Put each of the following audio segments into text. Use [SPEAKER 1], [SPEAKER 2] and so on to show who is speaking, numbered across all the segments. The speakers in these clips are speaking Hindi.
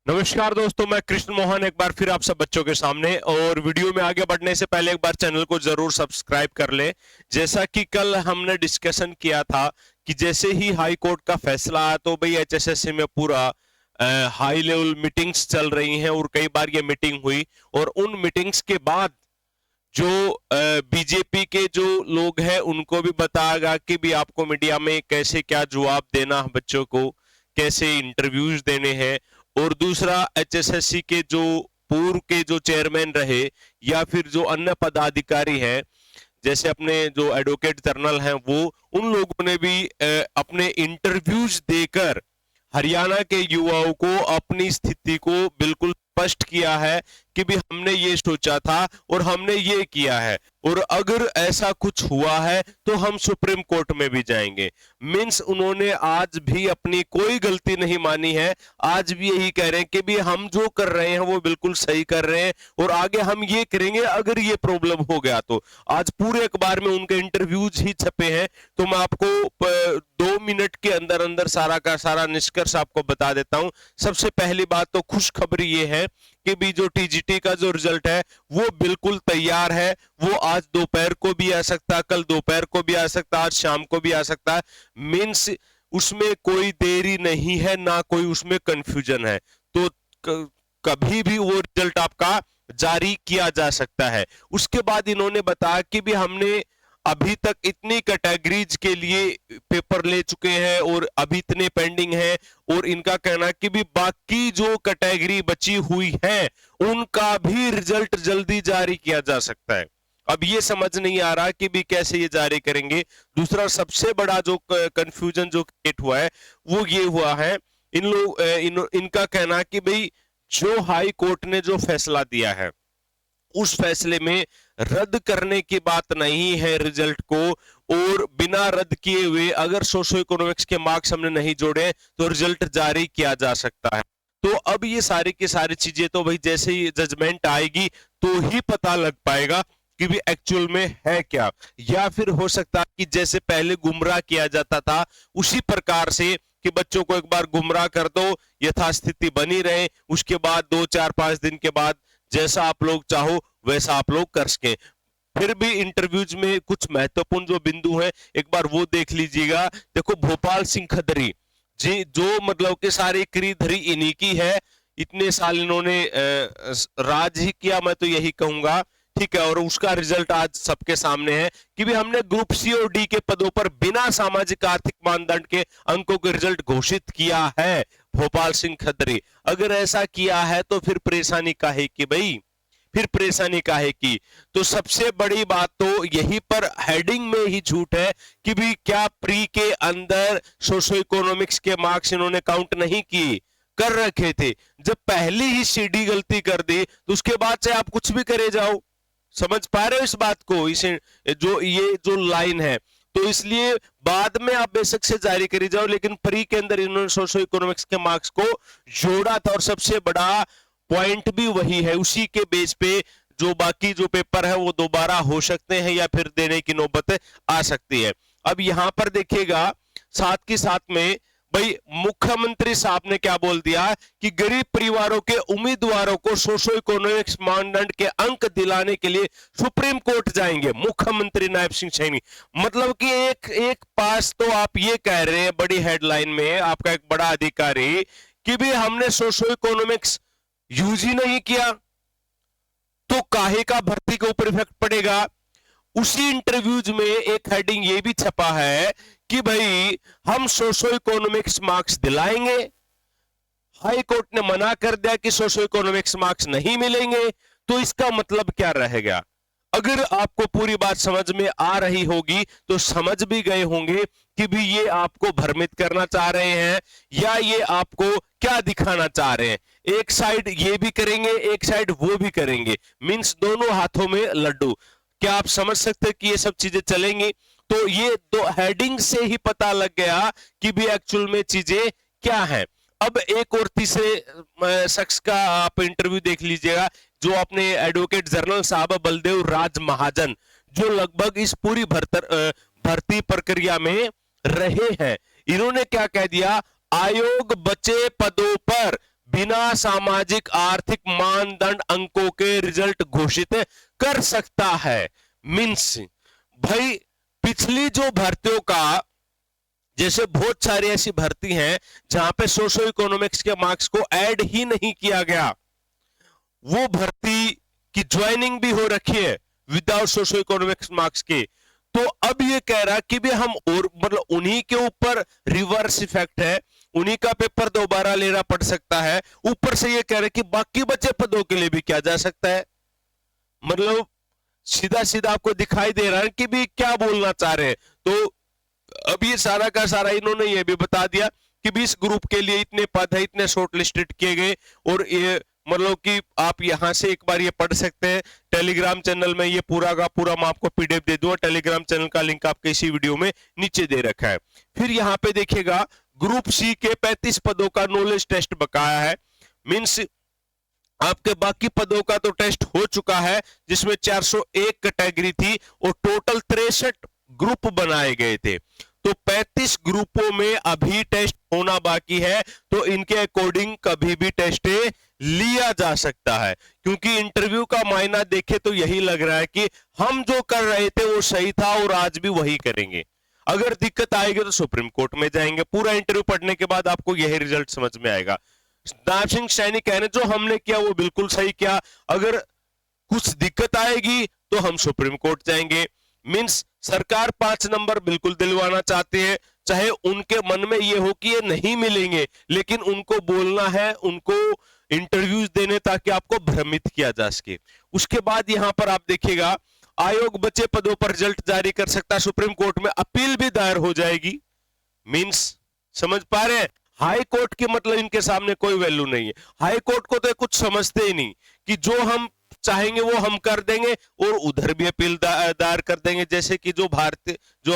[SPEAKER 1] नमस्कार दोस्तों, मैं कृष्ण मोहन एक बार फिर आप सब बच्चों के सामने। और वीडियो में आगे बढ़ने से पहले एक बार चैनल को जरूर सब्सक्राइब कर ले। जैसा कि कल हमने डिस्कशन किया था कि जैसे ही हाई कोर्ट का फैसला आया तो भाई एचएसएससी में पूरा हाई लेवल मीटिंग्स चल रही हैं और कई बार ये मीटिंग हुई। और उन मीटिंग्स के बाद जो बीजेपी के जो लोग हैं उनको भी बताया गया कि भी आपको मीडिया में कैसे क्या जवाब देना है, बच्चों को कैसे इंटरव्यूज देने हैं। और दूसरा, एचएसएससी के जो पूर्व के जो चेयरमैन रहे या फिर जो अन्य पदाधिकारी हैं, जैसे अपने जो एडवोकेट जनरल हैं, वो उन लोगों ने भी अपने इंटरव्यूज देकर हरियाणा के युवाओं को अपनी स्थिति को बिल्कुल स्पष्ट किया है कि भी हमने ये सोचा था और हमने ये किया है, और अगर ऐसा कुछ हुआ है तो हम सुप्रीम कोर्ट में भी जाएंगे। मींस उन्होंने आज भी अपनी कोई गलती नहीं मानी है। आज भी यही कह रहे हैं कि भी हम जो कर रहे हैं वो बिल्कुल सही कर रहे हैं और आगे हम ये करेंगे अगर ये प्रॉब्लम हो गया तो। आज पूरे अखबार में उनके इंटरव्यूज ही छपे हैं, तो मैं आपको 2 मिनट के अंदर अंदर सारा का सारा निष्कर्ष आपको बता देता हूं। सबसे पहली बात तो खुशखबरी ये है कि भी जो टीजीटी का जो रिजल्ट है वो बिल्कुल तैयार है। वो आज दोपहर को भी आ सकता है, कल दोपहर को भी आ सकता है, आज शाम को भी आ सकता है। मींस उसमें कोई देरी नहीं है, ना कोई उसमें कंफ्यूजन है। तो कभी भी वो रिजल्ट आपका जारी किया जा सकता है। उसके बाद इन्होंने बताया कि भी हमने अभी तक इतनी कैटेगरीज के लिए पेपर ले चुके हैं और अभी इतने पेंडिंग हैं, और इनका कहना है कि भी बाकी जो कैटेगरी बची हुई है उनका भी रिजल्ट जल्दी जारी किया जा सकता है। अब ये समझ नहीं आ रहा कि भी कैसे ये जारी करेंगे। दूसरा सबसे बड़ा जो कंफ्यूजन जो क्रिएट हुआ है वो ये हुआ है, इनका कहना है कि भाई जो हाई कोर्ट ने जो फैसला दिया है उस फैसले में रद्द करने की बात नहीं है रिजल्ट को, और बिना रद्द किए हुए अगर सोशो इकोनॉमिक्स के मार्क्स हमने नहीं जोड़े तो रिजल्ट जारी किया जा सकता है। तो अब ये सारी की सारी चीजें तो भाई जैसे ही जजमेंट आएगी तो ही पता लग पाएगा कि भी एक्चुअल में है क्या। या फिर हो सकता है कि जैसे पहले गुमराह किया जाता था उसी प्रकार से कि बच्चों को एक बार गुमराह कर दो, यथास्थिति बनी रहे, उसके बाद 2 4 5 दिन के बाद जैसा आप लोग चाहो वैसा आप लोग कर सके। फिर भी इंटरव्यूज में कुछ महत्वपूर्ण जो बिंदु है एक बार वो देख लीजिएगा। देखो, भोपाल सिंह खदरी जी, जो मतलब कि सारी करी धरी इन्हीं की है। इतने साल इन्होंने राज ही किया, मैं तो यही कहूंगा। ठीक है, और उसका रिजल्ट आज सबके सामने है कि भी हमने ग्रुप सी और डी के पदों पर बिना सामाजिक आर्थिक मानदंड के अंकों के रिजल्ट घोषित किया है। भोपाल सिंह खत्री, अगर ऐसा किया है तो फिर परेशानी काहे की भाई, फिर परेशानी काहे की। तो सबसे बड़ी बात तो यही पर हेडिंग में ही झूठ है कि भी क्या प्री के अंदर सोशो इकोनॉमिक्स के मार्क्स इन्होंने काउंट नहीं किए, कर रखे थे। जब पहली ही सीडी गलती कर दी तो उसके बाद से आप कुछ भी करे जाओ। समझ पा रहे हो इस बात को, इसे जो ये जो लाइन है। तो इसलिए बाद में आप बेशक से जारी करी जाओ, लेकिन प्री के अंदर इन्होंने सोशो इकोनॉमिक्स के मार्क्स को जोड़ा था, और सबसे बड़ा पॉइंट भी वही है। उसी के बेस पे जो बाकी जो पेपर है वो दोबारा हो सकते हैं या फिर देने की नौबत आ सकती है। अब यहां पर देखिएगा, साथ के साथ में भाई मुख्यमंत्री साहब ने क्या बोल दिया कि गरीब परिवारों के उम्मीदवारों को सोशो इकोनॉमिक्स मानदंड के अंक दिलाने के लिए सुप्रीम कोर्ट जाएंगे मुख्यमंत्री नायब सिंह सैनी। मतलब कि एक पास तो आप ये कह रहे हैं बड़ी हेडलाइन में आपका एक बड़ा अधिकारी कि भी हमने सोशो इकोनॉमिक्स यूज ही नहीं किया तो काहे का भर्ती के ऊपर इफेक्ट पड़ेगा। उसी इंटरव्यूज में एक हेडिंग ये भी छपा है कि भाई हम सोशो इकोनॉमिक्स मार्क्स दिलाएंगे। हाई कोर्ट ने मना कर दिया कि सोशो इकोनॉमिक्स मार्क्स नहीं मिलेंगे, तो इसका मतलब क्या रहेगा। अगर आपको पूरी बात समझ में आ रही होगी तो समझ भी गए होंगे कि भी ये आपको भ्रमित करना चाह रहे हैं या ये आपको क्या दिखाना चाह रहे हैं। एक साइड ये भी करेंगे, एक साइड वो भी करेंगे, मींस दोनों हाथों में लड्डू। क्या आप समझ सकते हैं कि ये सब चीजें चलेंगी। तो ये दो हेडिंग से ही पता लग गया कि भी एक्चुअल में चीजें क्या है। अब एक और तीसरे शख्स का आप इंटरव्यू देख लीजिएगा, जो अपने एडवोकेट जनरल साहब बलदेव राज महाजन, जो लगभग इस पूरी भर्ती प्रक्रिया में रहे हैं। इन्होंने क्या कह दिया, आयोग बचे पदों पर बिना सामाजिक आर्थिक मानदंड अंकों के रिजल्ट घोषित कर सकता है। मीन्स भाई पिछली जो भर्तियों का, जैसे बहुत सारी ऐसी भर्ती हैं जहां पे सोशो इकोनॉमिक्स के मार्क्स को ऐड ही नहीं किया गया, वो भर्ती की ज्वाइनिंग भी हो रखी है विदाउट सोशो इकोनॉमिक्स मार्क्स के। तो अब ये कह रहा कि भी हम और मतलब उन्हीं के ऊपर रिवर्स इफेक्ट है, उन्हीं का पेपर दोबारा लेना पड़ सकता है। ऊपर से ये कह रहे कि बाकी बचे पदों के लिए भी क्या जा सकता है। मतलब सीधा सीधा आपको दिखाई दे रहा है कि भी क्या बोलना चाह रहे हैं। तो अब ये सारा का सारा इन्होंने ये भी बता दिया कि 20 ग्रुप के लिए इतने पद है, इतने शॉर्ट लिस्टेड किए गए। और ये मतलब कि आप यहां से एक बार ये पढ़ सकते हैं टेलीग्राम चैनल में, ये पूरा का पूरा मैं आपको पीडीएफ दे दूंगा। टेलीग्राम चैनल का लिंक आपके इसी वीडियो में नीचे दे रखा है। फिर यहाँ पे देखिएगा ग्रुप सी के 35 पदों का नॉलेज टेस्ट बकाया है। मीन्स आपके बाकी पदों का तो टेस्ट हो चुका है, जिसमें 401 कैटेगरी थी और टोटल 63 ग्रुप बनाए गए थे। तो 35 ग्रुपों में अभी टेस्ट होना बाकी है, तो इनके अकॉर्डिंग कभी भी टेस्ट लिया जा सकता है। क्योंकि इंटरव्यू का मायना देखे तो यही लग रहा है कि हम जो कर रहे थे वो सही था और आज भी वही करेंगे। अगर दिक्कत आएगी तो सुप्रीम कोर्ट में जाएंगे। पूरा इंटरव्यू पढ़ने के बाद आपको यही रिजल्ट समझ में आएगा। नायब सिंह सैनी कह रहे जो हमने किया वो बिल्कुल सही किया, अगर कुछ दिक्कत आएगी तो हम सुप्रीम कोर्ट जाएंगे। मींस सरकार 5 नंबर बिल्कुल दिलवाना चाहती है, चाहे उनके मन में ये हो कि ये नहीं मिलेंगे, लेकिन उनको बोलना है, उनको इंटरव्यूज देने ताकि आपको भ्रमित किया जा सके। उसके बाद यहां पर आप देखिएगा आयोग बचे पदों पर रिजल्ट जारी कर सकता है, सुप्रीम कोर्ट में अपील भी दायर हो जाएगी। मींस समझ पा रहे हैं, हाई कोर्ट के मतलब इनके सामने कोई वैल्यू नहीं है। हाई कोर्ट को तो कुछ समझते ही नहीं कि जो हम चाहेंगे वो हम कर देंगे और उधर भी अपील दायर कर देंगे। जैसे कि जो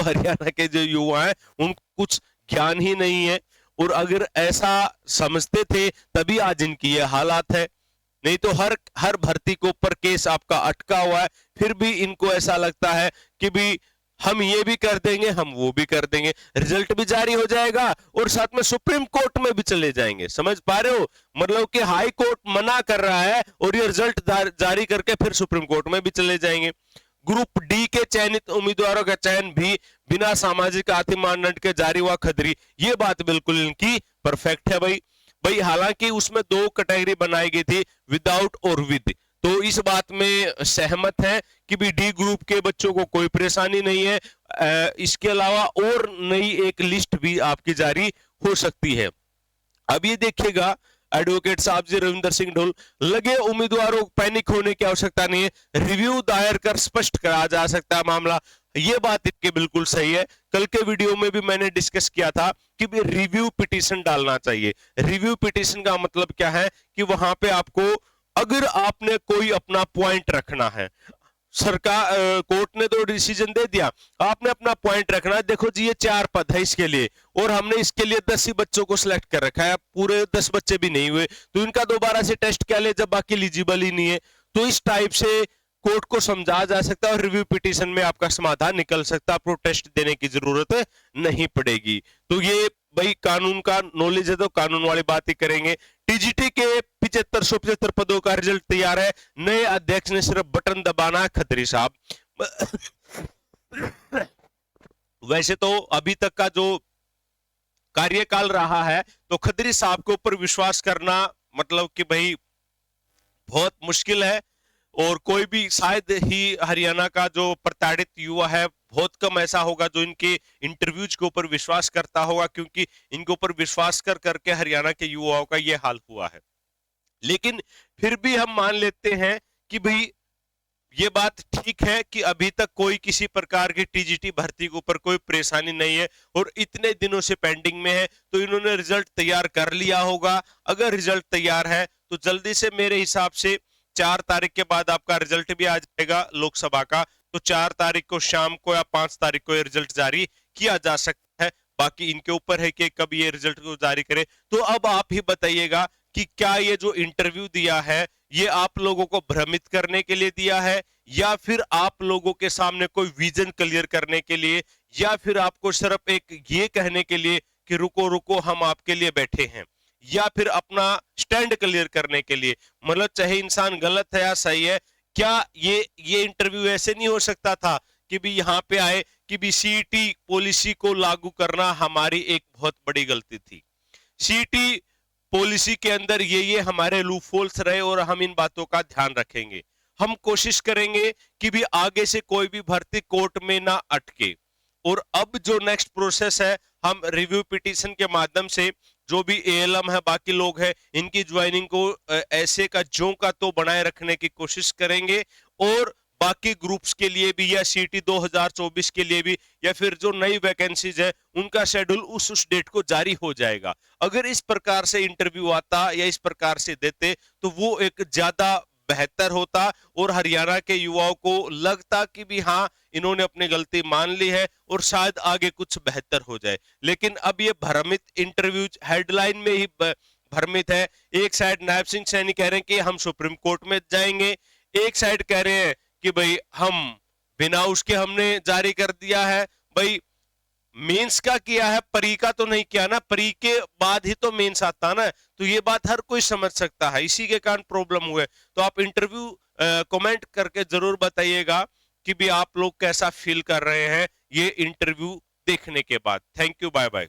[SPEAKER 1] हरियाणा के जो युवा हैं उनको कुछ ज्ञान ही नहीं है, और अगर ऐसा समझते थे तभी आज इनकी ये हालात है। नहीं तो हर भर्ती के ऊपर केस आपका अटका हुआ है, फिर भी इनको ऐसा लगता है कि भी हम ये भी कर देंगे, हम वो भी कर देंगे, रिजल्ट भी जारी हो जाएगा और साथ में सुप्रीम कोर्ट में भी चले जाएंगे। समझ पा रहे हो, मतलब कि हाई कोर्ट मना कर रहा है और ये रिजल्ट जारी करके फिर सुप्रीम कोर्ट में भी चले जाएंगे। ग्रुप डी के चयनित उम्मीदवारों का चयन भी बिना सामाजिक आर्थिक मानदंड के जारी हुआ खदरी, ये बात बिल्कुल इनकी परफेक्ट है भाई। हालांकि उसमें 2 कैटेगरी बनाई गई थी, विदाउट और विद, तो इस बात में सहमत है कि भी डी ग्रुप के बच्चों को कोई परेशानी नहीं है। इसके अलावा और नई एक लिस्ट भी आपकी जारी हो सकती है। अब ये देखिएगा एडवोकेट साहब जी रविंदर सिंह ढोल लगे, उम्मीदवारों को पैनिक होने की आवश्यकता नहीं है, रिव्यू दायर कर स्पष्ट करा जा सकता है मामला। ये बात इनके बिल्कुल सही है। कल के वीडियो में भी मैंने डिस्कस किया था कि भी रिव्यू पिटीशन डालना चाहिए। रिव्यू पिटीशन का मतलब क्या है कि वहां पे आपको, अगर आपने कोई अपना पॉइंट रखना है, सरकार कोर्ट ने तो डिसीजन दे दिया, आपने अपना पॉइंट रखना है, देखो जी ये 4 पद है इसके लिए और हमने इसके लिए 10 ही बच्चों को सिलेक्ट कर रखा है, पूरे 10 बच्चे भी नहीं हुए, तो इनका दोबारा से टेस्ट क्या ले जब बाकी एलिजिबल ही नहीं है। तो इस टाइप से कोर्ट को समझा जा सकता है और रिव्यू पिटीशन में आपका समाधान निकल सकता है, प्रोटेस्ट देने की जरूरत नहीं पड़ेगी। तो ये भाई कानून का नॉलेज है तो कानून वाली बात ही करेंगे। टीजीटी के 7575 पदों का रिजल्ट तैयार है, नए अध्यक्ष ने सिर्फ बटन दबाना है, खत्री साहब। वैसे तो अभी तक का जो कार्यकाल रहा है तो खत्री साहब के ऊपर विश्वास करना मतलब कि भाई बहुत मुश्किल है, और कोई भी शायद ही हरियाणा का जो प्रताड़ित युवा है बहुत कम ऐसा होगा जो इनके इंटरव्यूज के ऊपर विश्वास करता होगा, क्योंकि इनके ऊपर विश्वास कर करके हरियाणा के युवाओं का ये हाल हुआ है। लेकिन फिर भी हम मान लेते हैं कि भाई ये बात ठीक है कि अभी तक कोई किसी प्रकार की टीजीटी भर्ती के ऊपर कोई परेशानी नहीं है और इतने दिनों से पेंडिंग में है, तो इन्होंने रिजल्ट तैयार कर लिया होगा। अगर रिजल्ट तैयार है तो जल्दी से मेरे हिसाब से 4 तारीख के बाद आपका रिजल्ट भी आ जाएगा लोकसभा का, तो 4 तारीख को शाम को या 5 तारीख को ये रिजल्ट जारी किया जा सकता है। बाकी इनके ऊपर है कि कब ये रिजल्ट को जारी करे। तो अब आप ही बताइएगा कि क्या ये जो इंटरव्यू दिया है ये आप लोगों को भ्रमित करने के लिए दिया है, या फिर आप लोगों के सामने कोई विजन क्लियर करने के लिए, या फिर आपको सिर्फ एक ये कहने के लिए कि रुको रुको हम आपके लिए बैठे हैं। या फिर अपना स्टैंड क्लियर करने के लिए? मतलब चाहे इंसान गलत है या सही है, क्या ये इंटरव्यू ऐसे नहीं हो सकता था कि भी यहाँ पे आए कि भी सीईटी पॉलिसी को लागू करना हमारी एक बहुत बड़ी गलती थी, सीईटी पॉलिसी के अंदर ये हमारे लूपहोल्स रहे और हम इन बातों का ध्यान रखेंगे, हम कोशिश करेंगे कि भी आगे से कोई भी भर्ती कोर्ट में ना अटके। और अब जो नेक्स्ट प्रोसेस है, हम रिव्यू पिटीशन के माध्यम से जो भी एएलएम है, बाकी लोग हैं, इनकी ज्वाइनिंग को ऐसे का ज्यों का तो बनाए रखने की कोशिश करेंगे। और बाकी ग्रुप्स के लिए भी या सीटी 2024 के लिए भी या फिर जो नई वैकेंसीज है उनका शेड्यूल उस डेट को जारी हो जाएगा। अगर इस प्रकार से इंटरव्यू आता या इस प्रकार से देते तो वो एक ज्यादा बेहतर होता और हरियाणा के युवाओं को लगता कि भी हाँ, इन्होंने अपनी गलती मान ली है और शायद आगे कुछ बेहतर हो जाए। लेकिन अब ये भ्रमित इंटरव्यू हेडलाइन में ही भ्रमित है। एक साइड नायब सिंह सैनी कह रहे हैं कि हम सुप्रीम कोर्ट में जाएंगे, एक साइड कह रहे हैं कि भाई हम बिना उसके हमने जारी कर दिया है। भाई मेंस का किया है, प्री का तो नहीं किया ना, प्री के बाद ही तो मेंस आता ना, तो ये बात हर कोई समझ सकता है, इसी के कारण प्रॉब्लम हुए। तो आप इंटरव्यू कमेंट करके जरूर बताइएगा कि भी आप लोग कैसा फील कर रहे हैं ये इंटरव्यू देखने के बाद। Thank you, bye bye.